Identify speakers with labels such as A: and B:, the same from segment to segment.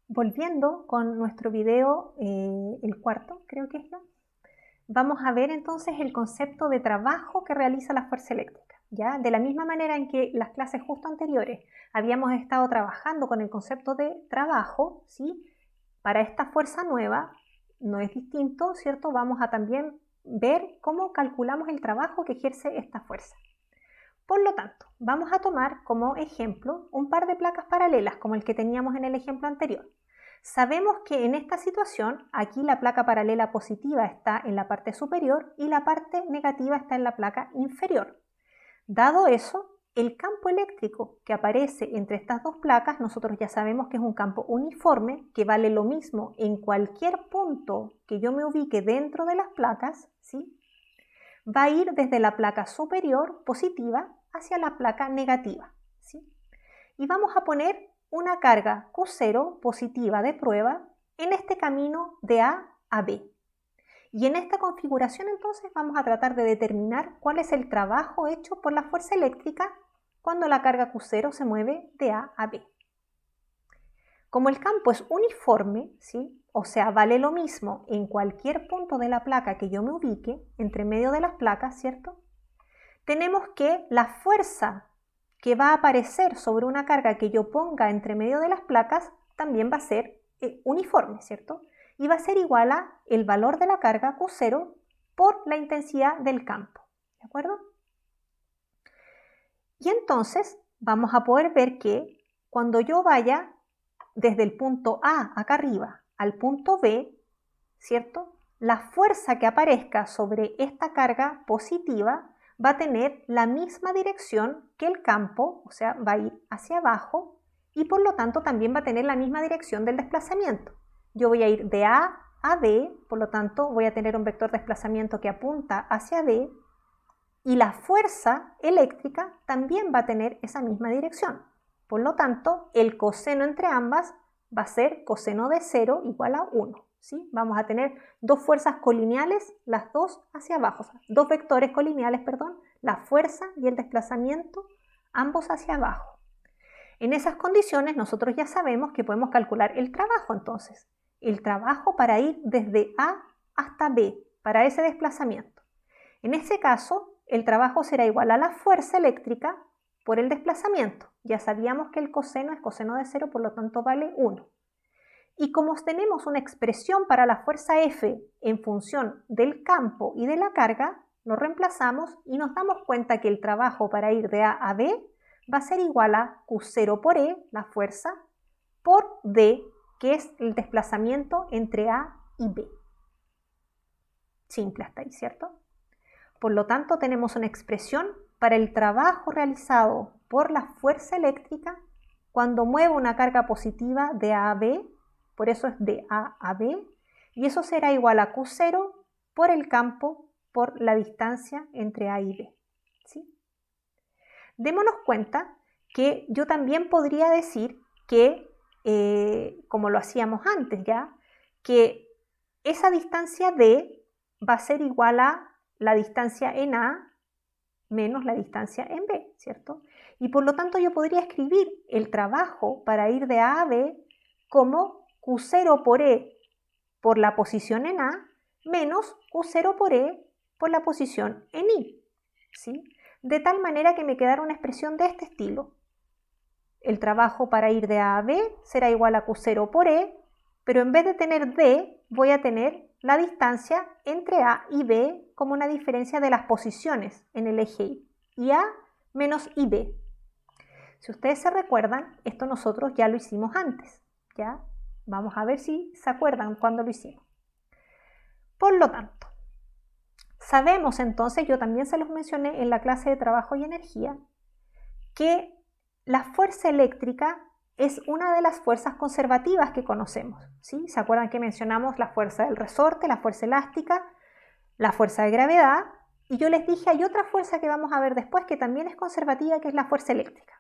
A: volviendo con nuestro video, el cuarto, creo que es ya, vamos a ver entonces el concepto de trabajo que realiza la fuerza eléctrica. ¿Ya? De la misma manera en que las clases justo anteriores habíamos estado trabajando con el concepto de trabajo, ¿sí? Para esta fuerza nueva no es distinto, ¿cierto? Vamos a también ver cómo calculamos el trabajo que ejerce esta fuerza. Por lo tanto, vamos a tomar como ejemplo un par de placas paralelas como el que teníamos en el ejemplo anterior. Sabemos que en esta situación, aquí la placa paralela positiva está en la parte superior y la parte negativa está en la placa inferior. Dado eso, el campo eléctrico que aparece entre estas dos placas, nosotros ya sabemos que es un campo uniforme, que vale lo mismo en cualquier punto que yo me ubique dentro de las placas, ¿sí? Va a ir desde la placa superior, positiva, hacia la placa negativa, ¿sí? Y vamos a poner una carga Q0 positiva de prueba en este camino de A a B. Y en esta configuración entonces vamos a tratar de determinar cuál es el trabajo hecho por la fuerza eléctrica cuando la carga Q0 se mueve de A a B. Como el campo es uniforme, ¿sí? O sea, vale lo mismo en cualquier punto de la placa que yo me ubique, entre medio de las placas, ¿cierto? Tenemos que la fuerza que va a aparecer sobre una carga que yo ponga entre medio de las placas también va a ser uniforme, ¿cierto? Y va a ser igual a el valor de la carga Q0 por la intensidad del campo, ¿de acuerdo? Y entonces vamos a poder ver que cuando yo vaya desde el punto A acá arriba al punto B, ¿cierto? La fuerza que aparezca sobre esta carga positiva va a tener la misma dirección que el campo, o sea, va a ir hacia abajo y por lo tanto también va a tener la misma dirección del desplazamiento. Yo voy a ir de A a B, por lo tanto voy a tener un vector de desplazamiento que apunta hacia B y la fuerza eléctrica también va a tener esa misma dirección. Por lo tanto, el coseno entre ambas va a ser coseno de 0 igual a 1. ¿Sí? Vamos a tener dos fuerzas colineales, las dos hacia abajo, o sea, dos vectores colineales, perdón, la fuerza y el desplazamiento, ambos hacia abajo. En esas condiciones nosotros ya sabemos que podemos calcular el trabajo entonces. El trabajo para ir desde A hasta B, para ese desplazamiento. En ese caso, el trabajo será igual a la fuerza eléctrica por el desplazamiento. Ya sabíamos que el coseno es coseno de 0, por lo tanto vale 1. Y como tenemos una expresión para la fuerza F en función del campo y de la carga, lo reemplazamos y nos damos cuenta que el trabajo para ir de A a B va a ser igual a Q0 por E, la fuerza, por D, que es el desplazamiento entre A y B. Simple hasta ahí, ¿cierto? Por lo tanto, tenemos una expresión para el trabajo realizado por la fuerza eléctrica cuando mueve una carga positiva de A a B, por eso es de A a B, y eso será igual a Q0 por el campo por la distancia entre A y B. ¿Sí? Démonos cuenta que yo también podría decir que, como lo hacíamos antes ya, que esa distancia D va a ser igual a la distancia en A menos la distancia en B, ¿cierto? Y por lo tanto yo podría escribir el trabajo para ir de A a B como Q0 por E por la posición en A menos Q0 por E por la posición en I, ¿sí? De tal manera que me quedará una expresión de este estilo. El trabajo para ir de A a B será igual a Q0 por E, pero en vez de tener D, voy a tener la distancia entre A y B como una diferencia de las posiciones en el eje Y A menos IB. Si ustedes se recuerdan, esto nosotros ya lo hicimos antes, ¿ya? Vamos a ver si se acuerdan cuándo lo hicimos. Por lo tanto, sabemos entonces, yo también se los mencioné en la clase de trabajo y energía, que la fuerza eléctrica es una de las fuerzas conservativas que conocemos, ¿sí? ¿Se acuerdan que mencionamos la fuerza del resorte, la fuerza elástica, la fuerza de gravedad? Y yo les dije, hay otra fuerza que vamos a ver después que también es conservativa, que es la fuerza eléctrica.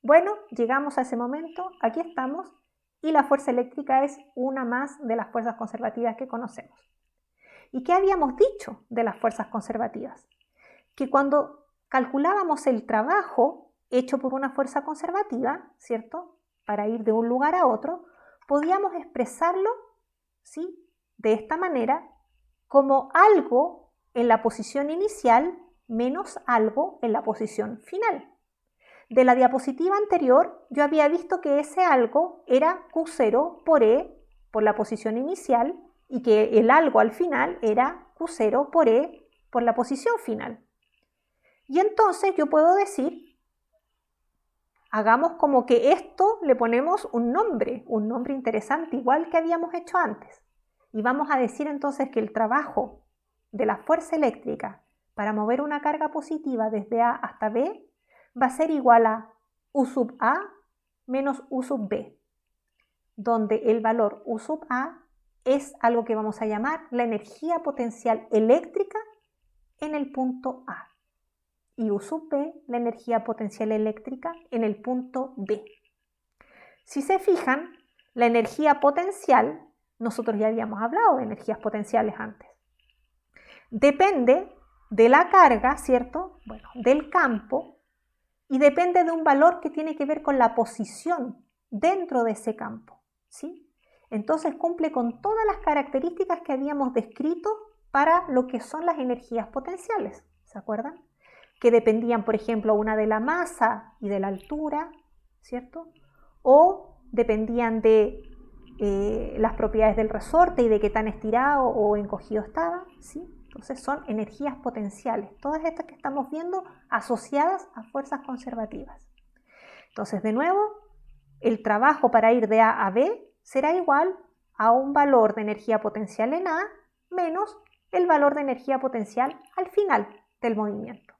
A: Bueno, llegamos a ese momento, aquí estamos, y la fuerza eléctrica es una más de las fuerzas conservativas que conocemos. ¿Y qué habíamos dicho de las fuerzas conservativas? Que cuando calculábamos el trabajo hecho por una fuerza conservativa, ¿cierto? Para ir de un lugar a otro, podíamos expresarlo, ¿sí?, de esta manera, como algo en la posición inicial menos algo en la posición final. De la diapositiva anterior, yo había visto que ese algo era Q0 por E por la posición inicial y que el algo al final era Q0 por E por la posición final. Y entonces yo puedo decir, hagamos como que esto le ponemos un nombre interesante, igual que habíamos hecho antes. Y vamos a decir entonces que el trabajo de la fuerza eléctrica para mover una carga positiva desde A hasta B va a ser igual a U sub A menos U sub B, donde el valor U sub A es algo que vamos a llamar la energía potencial eléctrica en el punto A y U sub B la energía potencial eléctrica en el punto B. Si se fijan, la energía potencial, nosotros ya habíamos hablado de energías potenciales antes, depende de la carga, ¿cierto? Bueno, del campo, y depende de un valor que tiene que ver con la posición dentro de ese campo, ¿sí? Entonces cumple con todas las características que habíamos descrito para lo que son las energías potenciales, ¿se acuerdan? Que dependían, por ejemplo, una de la masa y de la altura, ¿cierto? O dependían de las propiedades del resorte y de qué tan estirado o encogido estaba, ¿sí? Entonces son energías potenciales, todas estas que estamos viendo asociadas a fuerzas conservativas. Entonces, de nuevo, el trabajo para ir de A a B será igual a un valor de energía potencial en A menos el valor de energía potencial al final del movimiento.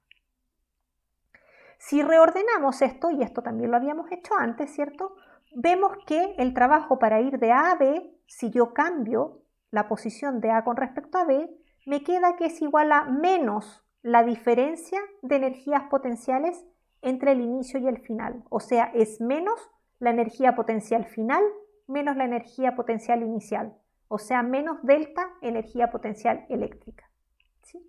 A: Si reordenamos esto, y esto también lo habíamos hecho antes, ¿cierto? Vemos que el trabajo para ir de A a B, si yo cambio la posición de A con respecto a B, me queda que es igual a menos la diferencia de energías potenciales entre el inicio y el final. O sea, es menos la energía potencial final menos la energía potencial inicial. O sea, menos delta energía potencial eléctrica. ¿Sí?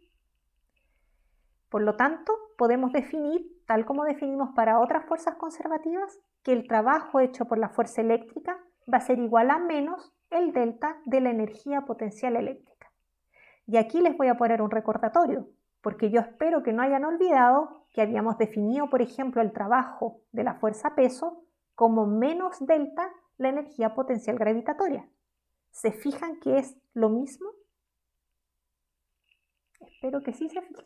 A: Por lo tanto, podemos definir, tal como definimos para otras fuerzas conservativas, que el trabajo hecho por la fuerza eléctrica va a ser igual a menos el delta de la energía potencial eléctrica. Y aquí les voy a poner un recordatorio, porque yo espero que no hayan olvidado que habíamos definido, por ejemplo, el trabajo de la fuerza peso como menos delta la energía potencial gravitatoria. ¿Se fijan que es lo mismo? Espero que sí se fijen.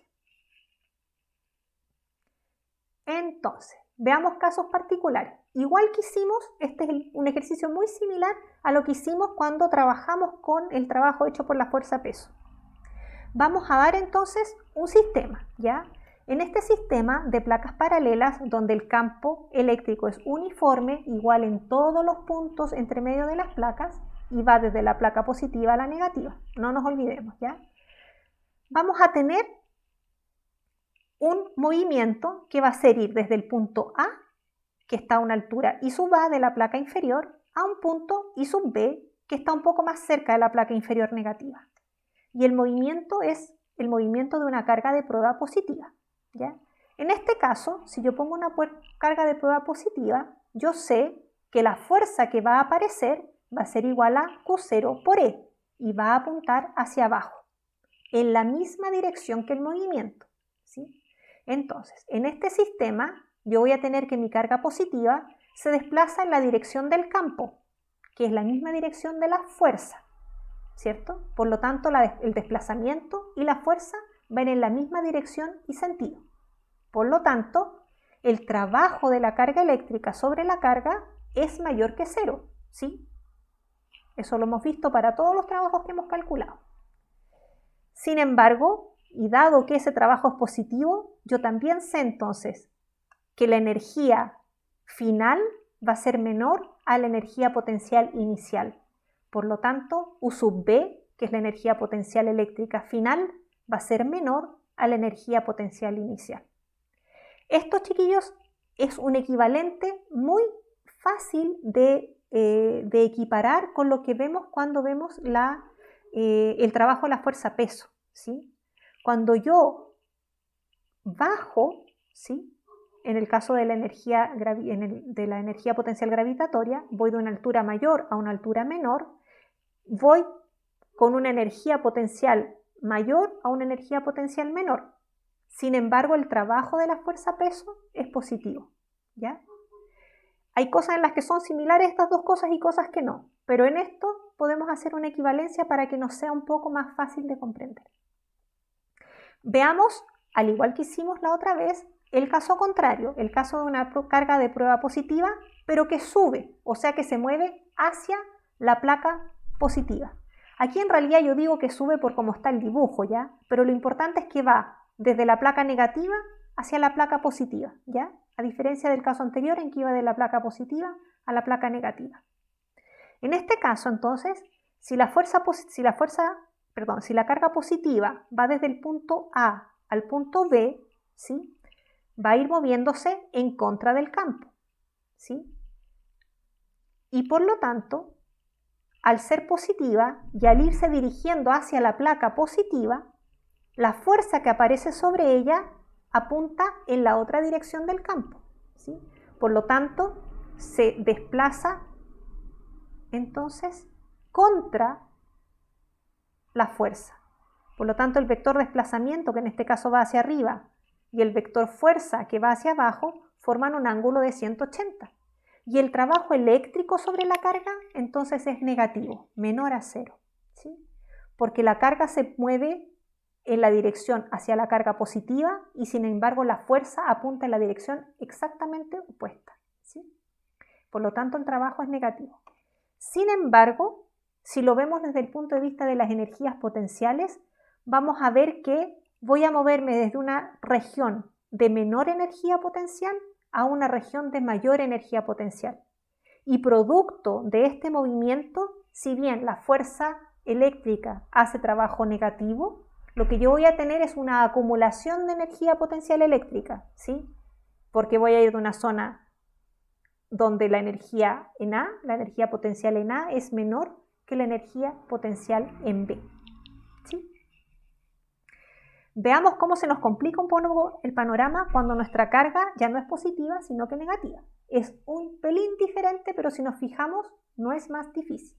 A: Entonces, veamos casos particulares. Igual que hicimos, este es un ejercicio muy similar a lo que hicimos cuando trabajamos con el trabajo hecho por la fuerza peso. Vamos a dar entonces un sistema, ¿ya? En este sistema de placas paralelas, donde el campo eléctrico es uniforme, igual en todos los puntos entre medio de las placas, y va desde la placa positiva a la negativa, no nos olvidemos, ¿ya? Vamos a tener un movimiento que va a ser ir desde el punto A, que está a una altura I sub A de la placa inferior, a un punto I sub B, que está un poco más cerca de la placa inferior negativa. Y el movimiento es el movimiento de una carga de prueba positiva, ¿ya? En este caso, si yo pongo una carga de prueba positiva, yo sé que la fuerza que va a aparecer va a ser igual a Q0 por E y va a apuntar hacia abajo, en la misma dirección que el movimiento, ¿sí? Entonces, en este sistema, yo voy a tener que mi carga positiva se desplaza en la dirección del campo, que es la misma dirección de la fuerza, ¿cierto? Por lo tanto, el desplazamiento y la fuerza van en la misma dirección y sentido. Por lo tanto, el trabajo de la carga eléctrica sobre la carga es mayor que cero, ¿sí? Eso lo hemos visto para todos los trabajos que hemos calculado. Sin embargo, y dado que ese trabajo es positivo, yo también sé entonces que la energía final va a ser menor a la energía potencial inicial. Por lo tanto, U sub B, que es la energía potencial eléctrica final, va a ser menor a la energía potencial inicial. Esto, chiquillos, es un equivalente muy fácil de equiparar con lo que vemos cuando vemos el trabajo de la fuerza peso, ¿sí? Cuando yo bajo, ¿sí?, en el caso de la energía potencial gravitatoria, voy de una altura mayor a una altura menor, voy con una energía potencial mayor a una energía potencial menor. Sin embargo, el trabajo de la fuerza-peso es positivo, ¿ya? Hay cosas en las que son similares estas dos cosas y cosas que no, pero en esto podemos hacer una equivalencia para que nos sea un poco más fácil de comprender. Veamos, al igual que hicimos la otra vez, el caso contrario, el caso de una carga de prueba positiva, pero que sube, o sea que se mueve hacia la placa positiva. Aquí en realidad yo digo que sube por cómo está el dibujo, ¿ya? Pero lo importante es que va desde la placa negativa hacia la placa positiva, ¿ya? A diferencia del caso anterior en que iba de la placa positiva a la placa negativa. En este caso, entonces, si la carga positiva va desde el punto A al punto B, ¿sí? Va a ir moviéndose en contra del campo, ¿sí? Y por lo tanto, al ser positiva y al irse dirigiendo hacia la placa positiva, la fuerza que aparece sobre ella apunta en la otra dirección del campo, ¿sí? Por lo tanto, se desplaza entonces contra la fuerza. Por lo tanto, el vector desplazamiento, que en este caso va hacia arriba, y el vector fuerza, que va hacia abajo, forman un ángulo de 180. Y el trabajo eléctrico sobre la carga, entonces es negativo, menor a 0, ¿sí? Porque la carga se mueve en la dirección hacia la carga positiva y sin embargo la fuerza apunta en la dirección exactamente opuesta, ¿sí? Por lo tanto, el trabajo es negativo. Sin embargo, si lo vemos desde el punto de vista de las energías potenciales, vamos a ver que voy a moverme desde una región de menor energía potencial a una región de mayor energía potencial. Y producto de este movimiento, si bien la fuerza eléctrica hace trabajo negativo, lo que yo voy a tener es una acumulación de energía potencial eléctrica, ¿sí? Porque voy a ir de una zona donde la energía en A, la energía potencial en A es menor que la energía potencial en B, ¿sí? Veamos cómo se nos complica un poco el panorama cuando nuestra carga ya no es positiva, sino que negativa. Es un pelín diferente, pero si nos fijamos, no es más difícil.